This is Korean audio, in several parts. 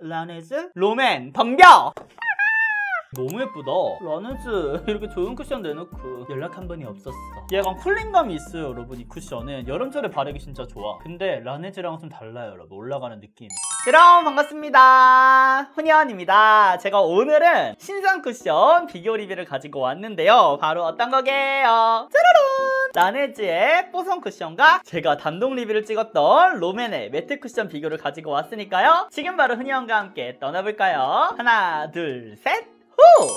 라네즈 롬앤 덤벼! 너무 예쁘다. 라네즈 이렇게 좋은 쿠션 내놓고 연락 한 번이 없었어. 얘가 쿨링감이 있어요 여러분. 이 쿠션은 여름철에 바르기 진짜 좋아. 근데 라네즈랑은 좀 달라요 여러분. 올라가는 느낌. 여러분 반갑습니다. 훈현입니다. 제가 오늘은 신상 쿠션 비교 리뷰를 가지고 왔는데요. 바로 어떤 거게요? 짜라란! 라네즈의 뽀송 쿠션과 제가 단독 리뷰를 찍었던 롬앤의 매트 쿠션 비교를 가지고 왔으니까요. 지금 바로 훈현과 함께 떠나볼까요? 하나 둘 셋!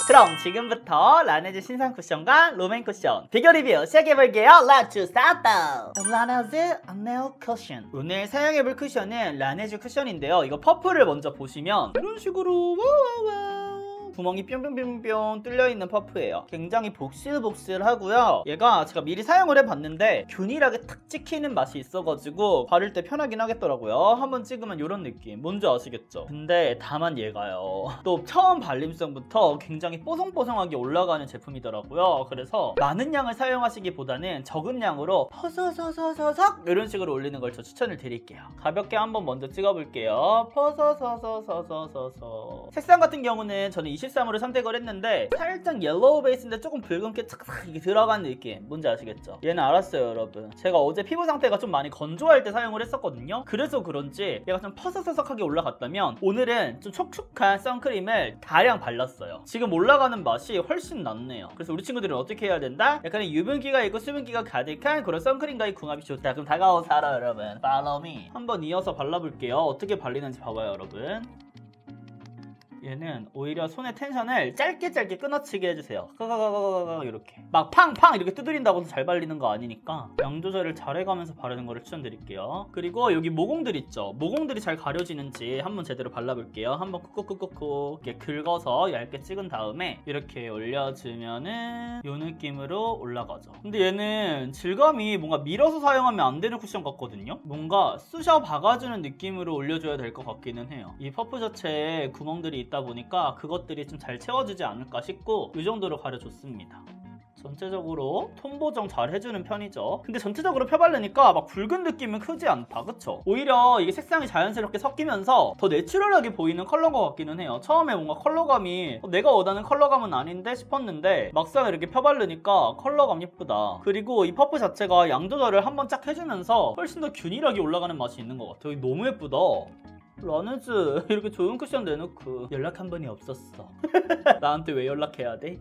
그럼 지금부터 라네즈 신상 쿠션과 롬앤 쿠션 비교 리뷰 시작해볼게요. Let's start! 라네즈 네일 쿠션. 오늘 사용해볼 쿠션은 라네즈 쿠션인데요. 이거 퍼프를 먼저 보시면 이런 식으로 와와와 구멍이 뿅뿅뿅뿅 뚫려있는 퍼프예요. 굉장히 복실복실하고요. 얘가 제가 미리 사용을 해봤는데 균일하게 탁 찍히는 맛이 있어가지고 바를 때 편하긴 하겠더라고요. 한번 찍으면 이런 느낌 뭔지 아시겠죠? 근데 다만 얘가요 또 처음 발림성부터 굉장히 뽀송뽀송하게 올라가는 제품이더라고요. 그래서 많은 양을 사용하시기보다는 적은 양으로 퍼서서서서석 이런 식으로 올리는 걸 저 추천을 드릴게요. 가볍게 한번 먼저 찍어볼게요. 퍼서서서서서서. 색상 같은 경우는 저는 23으로 선택을 했는데 살짝 옐로우 베이스인데 조금 붉은게 착착 이게 들어간 느낌 뭔지 아시겠죠? 얘는 알았어요 여러분. 제가 어제 피부 상태가 좀 많이 건조할 때 사용을 했었거든요. 그래서 그런지 얘가 좀 퍼석퍼석하게 올라갔다면 오늘은 좀 촉촉한 선크림을 다량 발랐어요. 지금 올라가는 맛이 훨씬 낫네요. 그래서 우리 친구들은 어떻게 해야 된다? 약간의 유분기가 있고 수분기가 가득한 그런 선크림과의 궁합이 좋다. 그럼 다가와서 알아 여러분. Follow me. 한번 이어서 발라볼게요. 어떻게 발리는지 봐봐요 여러분. 얘는 오히려 손의 텐션을 짧게 끊어치게 해주세요. 이렇게 막 팡팡 이렇게 두드린다고 해서 잘 발리는 거 아니니까 양 조절을 잘해가면서 바르는 거를 추천드릴게요. 그리고 여기 모공들 있죠? 모공들이 잘 가려지는지 한번 제대로 발라볼게요. 한번 쿡쿡쿡쿡 이렇게 긁어서 얇게 찍은 다음에 이렇게 올려주면은 이 느낌으로 올라가죠. 근데 얘는 질감이 뭔가 밀어서 사용하면 안 되는 쿠션 같거든요? 뭔가 쑤셔 박아주는 느낌으로 올려줘야 될 것 같기는 해요. 이 퍼프 자체에 구멍들이 있다 보니까 그것들이 좀 잘 채워지지 않을까 싶고 이 정도로 가려줬습니다. 전체적으로 톤 보정 잘 해주는 편이죠. 근데 전체적으로 펴바르니까 막 붉은 느낌은 크지 않다 그쵸? 오히려 이게 색상이 자연스럽게 섞이면서 더 내추럴하게 보이는 컬러인 것 같기는 해요. 처음에 뭔가 컬러감이 내가 원하는 컬러감은 아닌데 싶었는데 막상 이렇게 펴바르니까 컬러감 예쁘다. 그리고 이 퍼프 자체가 양 조절을 한번 쫙 해주면서 훨씬 더 균일하게 올라가는 맛이 있는 것 같아요. 너무 예쁘다. 라네즈 이렇게 좋은 쿠션 내놓고 연락 한 번이 없었어. 나한테 왜 연락해야 돼?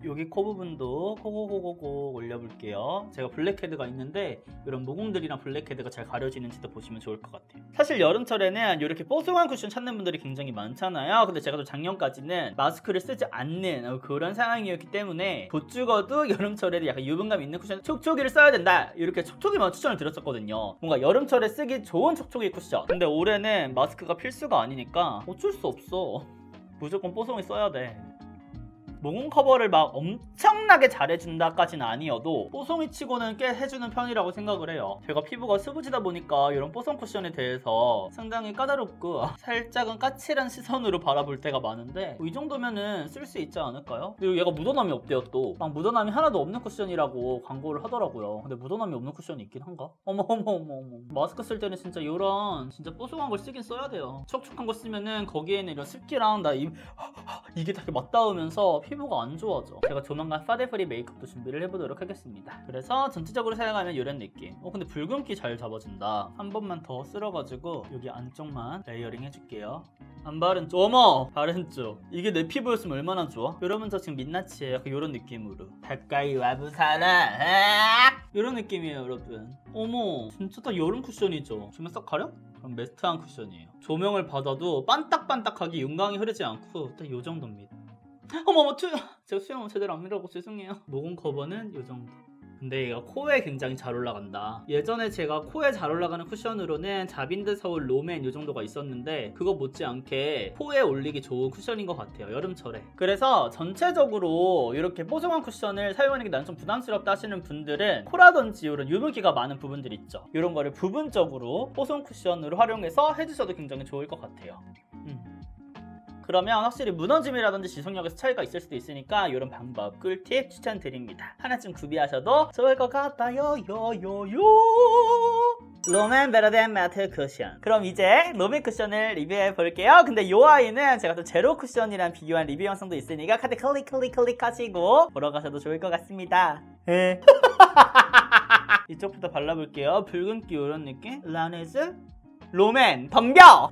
여기 코 부분도 고고고고고 올려볼게요. 제가 블랙헤드가 있는데 이런 모공들이랑 블랙헤드가 잘 가려지는지도 보시면 좋을 것 같아요. 사실 여름철에는 이렇게 뽀송한 쿠션 찾는 분들이 굉장히 많잖아요. 근데 제가 또 작년까지는 마스크를 쓰지 않는 그런 상황이었기 때문에 곧 죽어도 여름철에도 약간 유분감 있는 쿠션 촉촉이를 써야 된다 이렇게 촉촉이만 추천을 드렸었거든요. 뭔가 여름철에 쓰기 좋은 촉촉이 쿠션. 근데 올해는 마스크가 필수가 아니니까 어쩔 수 없어. 무조건 뽀송이 써야 돼. 모공 커버를 막 엄청나게 잘해준다까지는 아니어도 뽀송이 치고는 꽤 해주는 편이라고 생각을 해요. 제가 피부가 수부지다 보니까 이런 뽀송 쿠션에 대해서 상당히 까다롭고 살짝은 까칠한 시선으로 바라볼 때가 많은데 이 정도면은 쓸 수 있지 않을까요? 그리고 얘가 묻어남이 없대요. 또 막 묻어남이 하나도 없는 쿠션이라고 광고를 하더라고요. 근데 묻어남이 없는 쿠션이 있긴 한가? 어머 마스크 쓸 때는 진짜 이런 진짜 뽀송한 걸 쓰긴 써야 돼요. 촉촉한 거 쓰면은 거기에는 이런 습기랑 이게 다 맞닿으면서 피부가 안 좋아져. 제가 조만간 파데프리 메이크업도 준비를 해보도록 하겠습니다. 그래서 전체적으로 사용하면 이런 느낌. 근데 붉은기 잘 잡아준다. 한 번만 더 쓸어가지고 여기 안쪽만 레이어링 해줄게요. 안 바른 쪽, 어머! 바른 쪽. 이게 내 피부였으면 얼마나 좋아? 여러분 저 지금 민낯이에요. 약간 이런 느낌으로. 가까이 와보사라. 이런 느낌이에요 여러분. 어머 진짜 딱 여름 쿠션이죠. 조명 싹 가려? 그럼 매트한 쿠션이에요. 조명을 받아도 반딱반딱하게 윤광이 흐르지 않고 딱 이 정도입니다. 어머머 제가 수영 제대로 안 밀어고 죄송해요. 모공 커버는 이 정도. 근데 얘가 코에 굉장히 잘 올라간다. 예전에 제가 코에 잘 올라가는 쿠션으로는 자빈드 서울 롬앤 이 정도가 있었는데 그거 못지않게 코에 올리기 좋은 쿠션인 것 같아요 여름철에. 그래서 전체적으로 이렇게 뽀송한 쿠션을 사용하는 게 난 좀 부담스럽다 하시는 분들은 코라든지 이런 유분기가 많은 부분들 있죠. 이런 거를 부분적으로 뽀송 쿠션으로 활용해서 해주셔도 굉장히 좋을 것 같아요. 그러면 확실히 무너짐이라든지 지속력에서 차이가 있을 수도 있으니까 이런 방법 꿀팁 추천드립니다. 하나쯤 구비하셔도 좋을 것 같아요. 요요요. 롬앤 베러덴 매트 쿠션. 그럼 이제 롬앤 쿠션을 리뷰해 볼게요. 근데 이 아이는 제가 또 제로 쿠션이랑 비교한 리뷰 영상도 있으니까 카드 클릭 하시고 보러 가셔도 좋을 것 같습니다. 이쪽부터 발라볼게요. 붉은기 이런 느낌. 라네즈 롬앤 덤벼.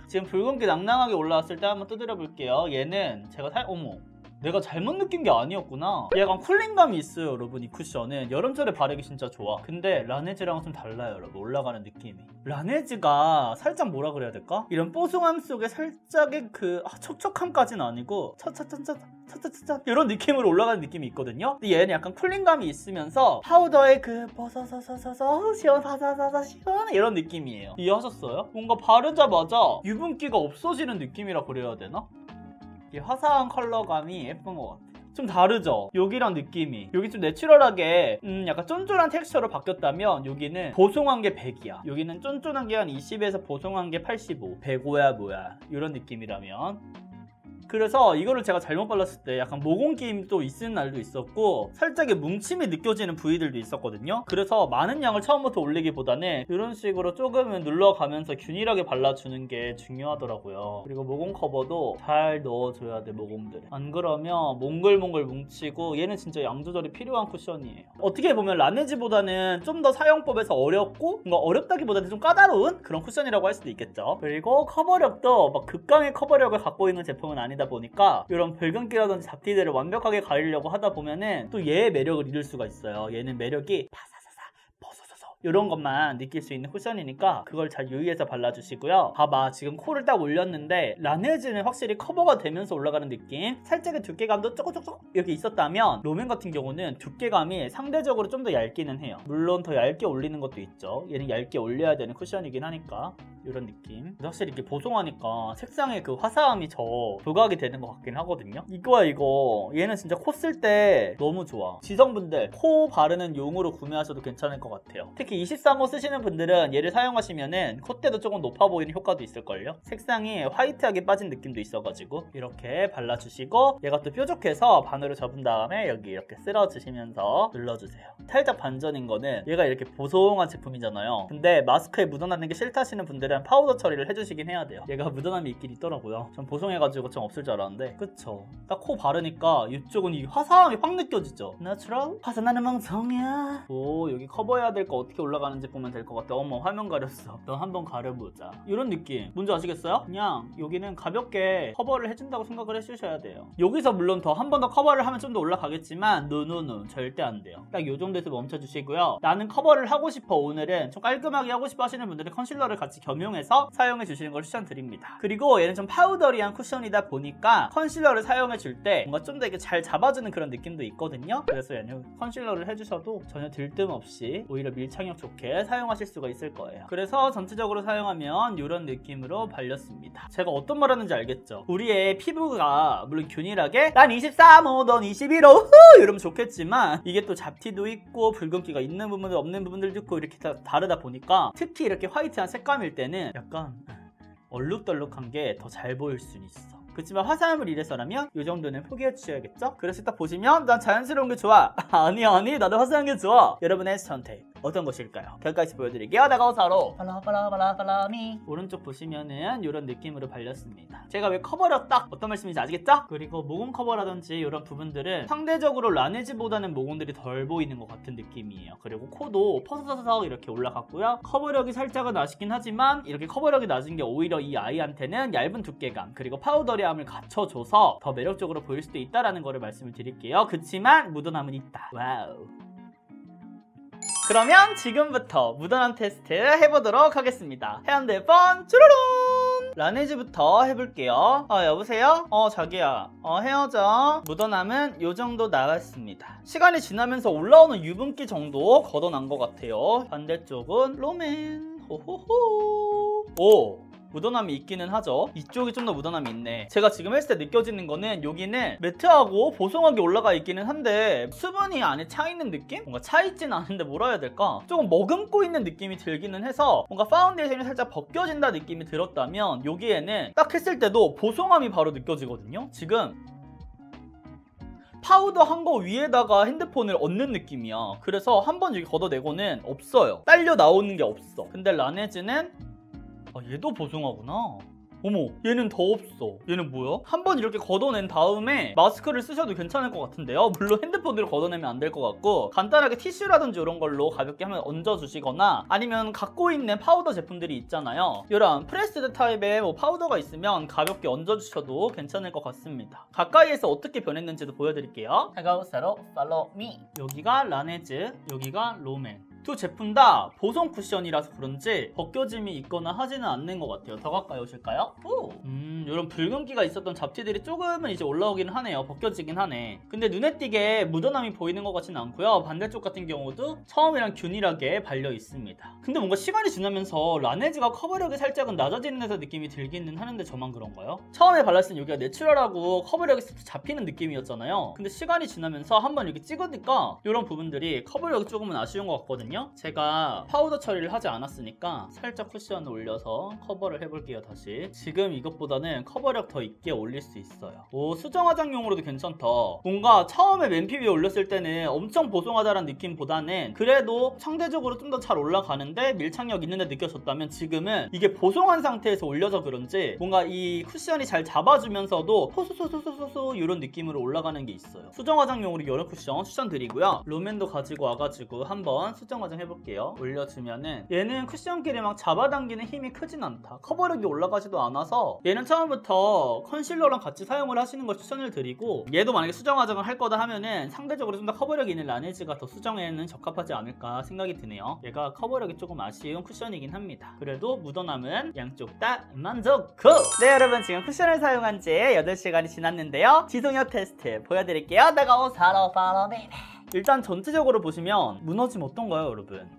지금 붉은기 낭낭하게 올라왔을 때 한번 두드려 볼게요. 얘는 제가 어머, 내가 잘못 느낀 게 아니었구나. 약간 쿨링감이 있어요, 여러분. 이 쿠션은 여름철에 바르기 진짜 좋아. 근데 라네즈랑은 좀 달라요, 여러분. 올라가는 느낌이. 라네즈가 살짝 뭐라 그래야 될까? 이런 뽀송함 속에 살짝의 그 촉촉함까지는 아니고 차차차차 이런 느낌으로 올라가는 느낌이 있거든요. 근데 얘는 약간 쿨링감이 있으면서 파우더의 그 버서서서서서 시원 사사사사 시원 이런 느낌이에요. 이해하셨어요? 뭔가 바르자마자 유분기가 없어지는 느낌이라 그래야 되나? 이 화사한 컬러감이 예쁜 것 같아요. 좀 다르죠? 여기랑 느낌이. 여기 좀 내추럴하게 약간 쫀쫀한 텍스처로 바뀌었다면 여기는 보송한 게 100이야. 여기는 쫀쫀한 게 한 20에서 보송한 게 85. 105야 뭐야. 이런 느낌이라면. 그래서 이거를 제가 잘못 발랐을 때 약간 모공김도 있는 날도 있었고 살짝의 뭉침이 느껴지는 부위들도 있었거든요. 그래서 많은 양을 처음부터 올리기보다는 이런 식으로 조금은 눌러가면서 균일하게 발라주는 게 중요하더라고요. 그리고 모공 커버도 잘 넣어줘야 돼, 모공들에. 안 그러면 몽글몽글 뭉치고 얘는 진짜 양 조절이 필요한 쿠션이에요. 어떻게 보면 라네즈보다는 좀 더 사용법에서 어렵고 뭔가 어렵다기보다는 좀 까다로운 그런 쿠션이라고 할 수도 있겠죠. 그리고 커버력도 막 극강의 커버력을 갖고 있는 제품은 아니다 보니까 이런 붉은기라든지 잡티들을 완벽하게 가리려고 하다 보면은 또 얘의 매력을 잃을 수가 있어요. 얘는 매력이 파사사사 버서서서 이런 것만 느낄 수 있는 쿠션이니까 그걸 잘 유의해서 발라주시고요. 봐봐, 지금 코를 딱 올렸는데 라네즈는 확실히 커버가 되면서 올라가는 느낌, 살짝의 두께감도 쪼꼬쪼꼬 이렇게 있었다면 롬앤 같은 경우는 두께감이 상대적으로 좀 더 얇기는 해요. 물론 더 얇게 올리는 것도 있죠. 얘는 얇게 올려야 되는 쿠션이긴 하니까 이런 느낌. 확실히 이렇게 보송하니까 색상의 그 화사함이 부각이 되는 것 같긴 하거든요. 이거야 이거. 얘는 진짜 코 쓸 때 너무 좋아. 지성분들 코 바르는 용으로 구매하셔도 괜찮을 것 같아요. 특히 23호 쓰시는 분들은 얘를 사용하시면은 콧대도 조금 높아 보이는 효과도 있을걸요. 색상이 화이트하게 빠진 느낌도 있어가지고 이렇게 발라주시고 얘가 또 뾰족해서 반으로 접은 다음에 여기 이렇게 쓸어주시면서 눌러주세요. 살짝 반전인 거는 얘가 이렇게 보송한 제품이잖아요. 근데 마스크에 묻어나는 게 싫다 하시는 분들은 파우더 처리를 해주시긴 해야 돼요. 얘가 묻어남이 있긴 있더라고요. 전 보송해가지고 좀 없을 줄 알았는데 그쵸? 딱 코 바르니까 이쪽은 이 화사함이 확 느껴지죠? 내추럴? 화사나는 멍청이야. 오, 여기 커버해야 될 거 어떻게 올라가는지 보면 될 것 같아. 어머, 화면 가렸어. 너 한번 가려보자. 이런 느낌 뭔지 아시겠어요? 그냥 여기는 가볍게 커버를 해준다고 생각을 해주셔야 돼요. 여기서 물론 더 한 번 더 커버를 하면 좀 더 올라가겠지만 노노노 절대 안 돼요. 딱 요 정도에서 멈춰주시고요. 나는 커버를 하고 싶어, 오늘은 좀 깔끔하게 하고 싶어 하시는 분들은 컨실러를 같이 겸용해서 사용해 주시는 걸 추천드립니다. 그리고 얘는 좀 파우더리한 쿠션이다 보니까 컨실러를 사용해 줄 때 뭔가 좀 더 이렇게 잘 잡아주는 그런 느낌도 있거든요. 그래서 얘는 컨실러를 해주셔도 전혀 들뜸 없이 오히려 밀착력 좋게 사용하실 수가 있을 거예요. 그래서 전체적으로 사용하면 이런 느낌으로 발렸습니다. 제가 어떤 말 하는지 알겠죠? 우리의 피부가 물론 균일하게 난 23호 넌 21호 후 이러면 좋겠지만 이게 또 잡티도 있고 붉은기가 있는 부분도 없는 부분들도 있고 이렇게 다 다르다 보니까 특히 이렇게 화이트한 색감일 때는 약간 얼룩덜룩한 게 더 잘 보일 수 있어. 그렇지만 화사함을 위해서라면 이 정도는 포기해 주셔야겠죠? 그래서 딱 보시면 난 자연스러운 게 좋아. 아니 나도 화사한 게 좋아. 여러분의 선택 어떤 것일까요? 결과에서 보여드릴게요. 다가오사로 발라발라발라발라미. 오른쪽 보시면은 이런 느낌으로 발렸습니다. 제가 왜 커버력 딱 어떤 말씀인지 아시겠죠? 그리고 모공 커버라든지 이런 부분들은 상대적으로 라네즈보다는 모공들이 덜 보이는 것 같은 느낌이에요. 그리고 코도 퍼서서서 이렇게 올라갔고요. 커버력이 살짝은 낮긴 하지만 이렇게 커버력이 낮은 게 오히려 이 아이한테는 얇은 두께감 그리고 파우더리함을 갖춰줘서 더 매력적으로 보일 수도 있다는 거를 말씀을 드릴게요. 그치만 묻어남은 있다. 와우. 그러면 지금부터 묻어남 테스트 해보도록 하겠습니다. 헤어드폰 쭈루룬! 라네즈부터 해볼게요. 여보세요? 자기야. 헤어져. 묻어남은 요 정도 나왔습니다. 시간이 지나면서 올라오는 유분기 정도 걷어난 것 같아요. 반대쪽은 롬앤. 호호호. 오! 묻어남이 있기는 하죠. 이쪽이 좀 더 묻어남이 있네. 제가 지금 했을 때 느껴지는 거는 여기는 매트하고 보송하게 올라가 있기는 한데 수분이 안에 차있는 느낌? 뭔가 차있진 않은데 뭐라 해야 될까? 조금 머금고 있는 느낌이 들기는 해서 뭔가 파운데이션이 살짝 벗겨진다 느낌이 들었다면 여기에는 딱 했을 때도 보송함이 바로 느껴지거든요. 지금 파우더 한 거 위에다가 핸드폰을 얹는 느낌이야. 그래서 한번 여기 걷어내고는 없어요. 딸려 나오는 게 없어. 근데 라네즈는 얘도 보송하구나. 어머, 얘는 더 없어. 얘는 뭐야? 한번 이렇게 걷어낸 다음에 마스크를 쓰셔도 괜찮을 것 같은데요. 물론 핸드폰으로 걷어내면 안 될 것 같고, 간단하게 티슈라든지 이런 걸로 가볍게 한번 얹어주시거나, 아니면 갖고 있는 파우더 제품들이 있잖아요. 이런 프레스드 타입의 파우더가 있으면 가볍게 얹어주셔도 괜찮을 것 같습니다. 가까이에서 어떻게 변했는지도 보여드릴게요. 다가오세로 follow me. 여기가 라네즈, 여기가 롬앤. 두 제품 다 보송 쿠션이라서 그런지 벗겨짐이 있거나 하지는 않는 것 같아요. 더 가까이 오실까요? 이런 붉은기가 있었던 잡티들이 조금은 이제 올라오긴 하네요. 벗겨지긴 하네. 근데 눈에 띄게 묻어남이 보이는 것 같지는 않고요. 반대쪽 같은 경우도 처음이랑 균일하게 발려 있습니다. 근데 뭔가 시간이 지나면서 라네즈가 커버력이 살짝은 낮아지는 듯한 느낌이 들기는 하는데 저만 그런가요? 처음에 발랐을 때 여기가 내추럴하고 커버력이 잡히는 느낌이었잖아요. 근데 시간이 지나면서 한번 이렇게 찍으니까 이런 부분들이 커버력이 조금은 아쉬운 것 같거든요. 제가 파우더 처리를 하지 않았으니까 살짝 쿠션을 올려서 커버를 해볼게요. 다시 지금 이것보다는 커버력 더 있게 올릴 수 있어요. 오, 수정 화장용으로도 괜찮다. 뭔가 처음에 맨피 위에 올렸을 때는 엄청 보송하다는 느낌보다는 그래도 상대적으로 좀 더 잘 올라가는데 밀착력 있는 데 느껴졌다면, 지금은 이게 보송한 상태에서 올려서 그런지 뭔가 이 쿠션이 잘 잡아주면서도 소소소소소소 이런 느낌으로 올라가는 게 있어요. 수정 화장용으로 여러 쿠션 추천드리고요. 롬앤도 가지고 와가지고 한번 수정 화장 해볼게요. 올려주면은 얘는 쿠션끼리 막 잡아당기는 힘이 크진 않다. 커버력이 올라가지도 않아서 얘는 처음부터 컨실러랑 같이 사용을 하시는 걸 추천을 드리고, 얘도 만약에 수정 화장을 할 거다 하면은 상대적으로 좀 더 커버력이 있는 라네즈가 더 수정에는 적합하지 않을까 생각이 드네요. 얘가 커버력이 조금 아쉬운 쿠션이긴 합니다. 그래도 묻어남은 양쪽 다 만족! 굿! 네, 여러분, 지금 쿠션을 사용한 지 8시간이 지났는데요. 지속력 테스트 보여드릴게요. 내가 사러 follow me. 일단 전체적으로 보시면 무너짐 어떤가요, 여러분?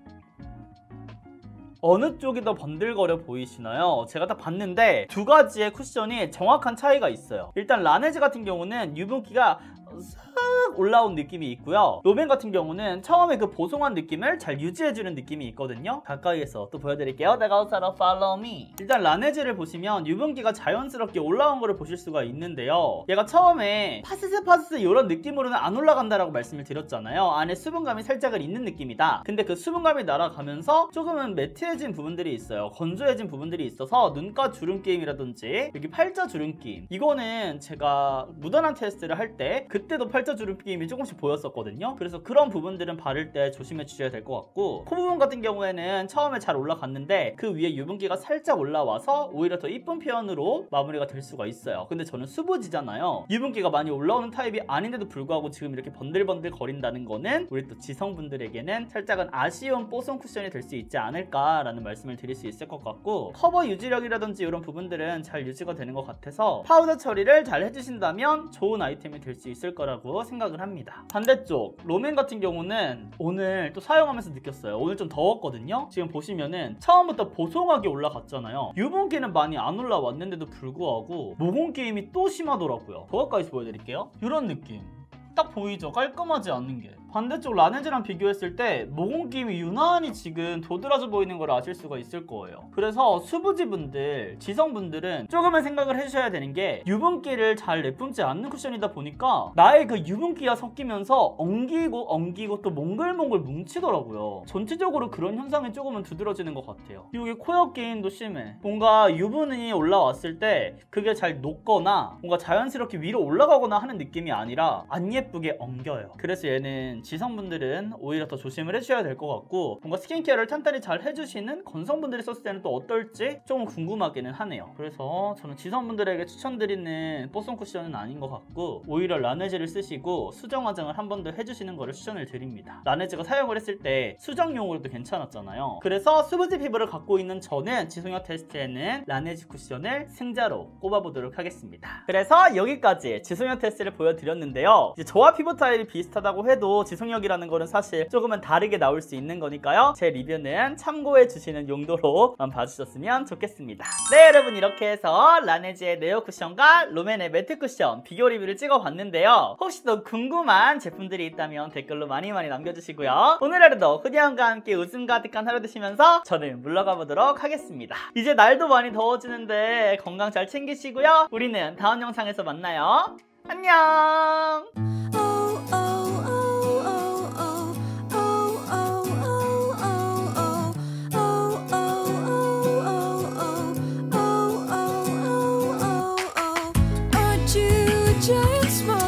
어느 쪽이 더 번들거려 보이시나요? 제가 딱 봤는데 두 가지의 쿠션이 정확한 차이가 있어요. 일단 라네즈 같은 경우는 유분기가 싹 올라온 느낌이 있고요. 롬앤 같은 경우는 처음에 그 보송한 느낌을 잘 유지해주는 느낌이 있거든요. 가까이에서 또 보여드릴게요. 다가오사로 follow me. 일단 라네즈를 보시면 유분기가 자연스럽게 올라온 거를 보실 수가 있는데요. 얘가 처음에 파스스 이런 느낌으로는 안 올라간다라고 말씀을 드렸잖아요. 안에 수분감이 살짝은 있는 느낌이다. 근데 그 수분감이 날아가면서 조금은 매트해진 부분들이 있어요. 건조해진 부분들이 있어서 눈가 주름김이라든지 여기 팔자 주름김, 이거는 제가 묻어난 테스트를 할 때 그때도 팔자 주름김이 조금씩 보였었거든요. 그래서 그런 부분들은 바를 때 조심해 주셔야 될 것 같고, 코 부분 같은 경우에는 처음에 잘 올라갔는데 그 위에 유분기가 살짝 올라와서 오히려 더 이쁜 표현으로 마무리가 될 수가 있어요. 근데 저는 수부지잖아요. 유분기가 많이 올라오는 타입이 아닌데도 불구하고 지금 이렇게 번들번들 거린다는 거는 우리 또 지성분들에게는 살짝은 아쉬운 뽀송 쿠션이 될 수 있지 않을까라는 말씀을 드릴 수 있을 것 같고, 커버 유지력이라든지 이런 부분들은 잘 유지가 되는 것 같아서 파우더 처리를 잘 해주신다면 좋은 아이템이 될 수 있을 거라고 생각을 합니다. 반대쪽 롬앤 같은 경우는 오늘 또 사용하면서 느꼈어요. 오늘 좀 더웠거든요. 지금 보시면은 처음부터 보송하게 올라갔잖아요. 유분기는 많이 안 올라왔는데도 불구하고 모공 게임이 또 심하더라고요. 더 가까이서 보여드릴게요. 이런 느낌 딱 보이죠? 깔끔하지 않는 게. 반대쪽 라네즈랑 비교했을 때 모공김이 유난히 지금 도드라져 보이는 걸 아실 수가 있을 거예요. 그래서 수부지분들, 지성분들은 조금은 생각을 해주셔야 되는 게, 유분기를 잘 내뿜지 않는 쿠션이다 보니까 나의 그 유분기가 섞이면서 엉기고 또 몽글몽글 뭉치더라고요. 전체적으로 그런 현상이 조금은 두드러지는 것 같아요. 여기 코역 게임도 심해. 뭔가 유분이 올라왔을 때 그게 잘 녹거나 뭔가 자연스럽게 위로 올라가거나 하는 느낌이 아니라 안 예쁘게 엉겨요. 그래서 얘는 지성분들은 오히려 더 조심을 해주셔야 될 것 같고, 뭔가 스킨케어를 탄탄히 잘 해주시는 건성분들이 썼을 때는 또 어떨지 조금 궁금하기는 하네요. 그래서 저는 지성분들에게 추천드리는 뽀송 쿠션은 아닌 것 같고, 오히려 라네즈를 쓰시고 수정 화장을 한 번 더 해주시는 거를 추천을 드립니다. 라네즈가 사용을 했을 때 수정용으로도 괜찮았잖아요. 그래서 수부지 피부를 갖고 있는 저는 지속력 테스트에는 라네즈 쿠션을 승자로 꼽아보도록 하겠습니다. 그래서 여기까지 지속력 테스트를 보여드렸는데요. 이제 저와 피부 타입이 비슷하다고 해도 지속력이라는 거는 사실 조금은 다르게 나올 수 있는 거니까요. 제 리뷰는 참고해 주시는 용도로만 봐주셨으면 좋겠습니다. 네, 여러분, 이렇게 해서 라네즈의 네오 쿠션과 롬앤의 매트 쿠션 비교 리뷰를 찍어봤는데요. 혹시 더 궁금한 제품들이 있다면 댓글로 많이 남겨주시고요. 오늘 하루도 훈이형과 함께 웃음 가득한 하루 되시면서 저는 물러가 보도록 하겠습니다. 이제 날도 많이 더워지는데 건강 잘 챙기시고요. 우리는 다음 영상에서 만나요. 안녕. giant smile.